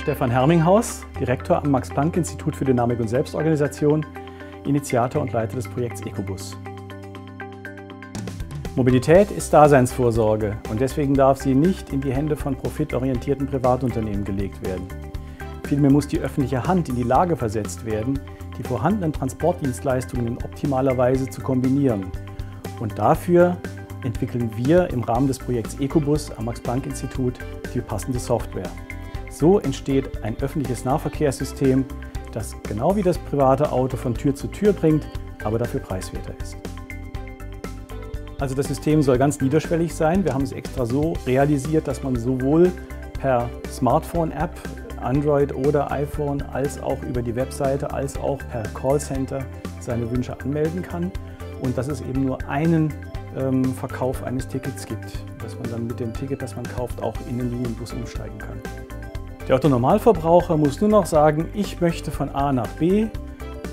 Stefan Herminghaus, Direktor am Max-Planck-Institut für Dynamik und Selbstorganisation, Initiator und Leiter des Projekts EcoBus. Mobilität ist Daseinsvorsorge und deswegen darf sie nicht in die Hände von profitorientierten Privatunternehmen gelegt werden. Vielmehr muss die öffentliche Hand in die Lage versetzt werden, die vorhandenen Transportdienstleistungen in optimaler Weise zu kombinieren. Und dafür entwickeln wir im Rahmen des Projekts EcoBus am Max-Planck-Institut die passende Software. So entsteht ein öffentliches Nahverkehrssystem, das genau wie das private Auto von Tür zu Tür bringt, aber dafür preiswerter ist. Also das System soll ganz niederschwellig sein. Wir haben es extra so realisiert, dass man sowohl per Smartphone-App, Android oder iPhone, als auch über die Webseite, als auch per Callcenter seine Wünsche anmelden kann und dass es eben nur einen Verkauf eines Tickets gibt, dass man dann mit dem Ticket, das man kauft, auch in den Linienbus umsteigen kann. Der Otto-Normalverbraucher muss nur noch sagen, ich möchte von A nach B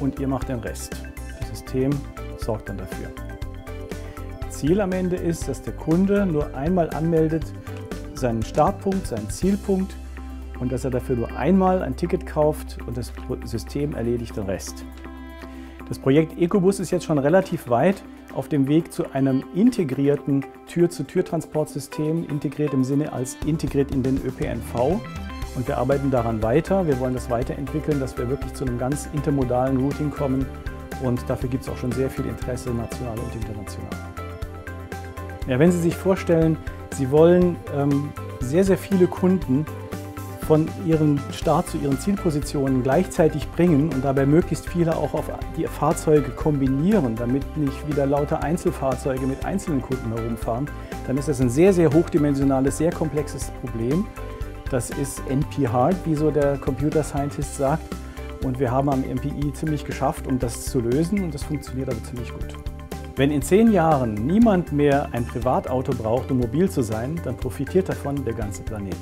und ihr macht den Rest. Das System sorgt dann dafür. Ziel am Ende ist, dass der Kunde nur einmal anmeldet, seinen Startpunkt, seinen Zielpunkt und dass er dafür nur einmal ein Ticket kauft und das System erledigt den Rest. Das Projekt EcoBus ist jetzt schon relativ weit auf dem Weg zu einem integrierten Tür-zu-Tür-Transportsystem, integriert im Sinne als integriert in den ÖPNV. Und wir arbeiten daran weiter. Wir wollen das weiterentwickeln, dass wir wirklich zu einem ganz intermodalen Routing kommen. Und dafür gibt es auch schon sehr viel Interesse, national und international. Ja, wenn Sie sich vorstellen, Sie wollen sehr, sehr viele Kunden von ihrem Start zu ihren Zielpositionen gleichzeitig bringen und dabei möglichst viele auch auf die Fahrzeuge kombinieren, damit nicht wieder lauter Einzelfahrzeuge mit einzelnen Kunden herumfahren, dann ist das ein sehr, sehr hochdimensionales, sehr komplexes Problem. Das ist NP-hard, wie so der Computer Scientist sagt. Und wir haben am MPI ziemlich geschafft, um das zu lösen und das funktioniert aber ziemlich gut. Wenn in 10 Jahren niemand mehr ein Privatauto braucht, um mobil zu sein, dann profitiert davon der ganze Planet.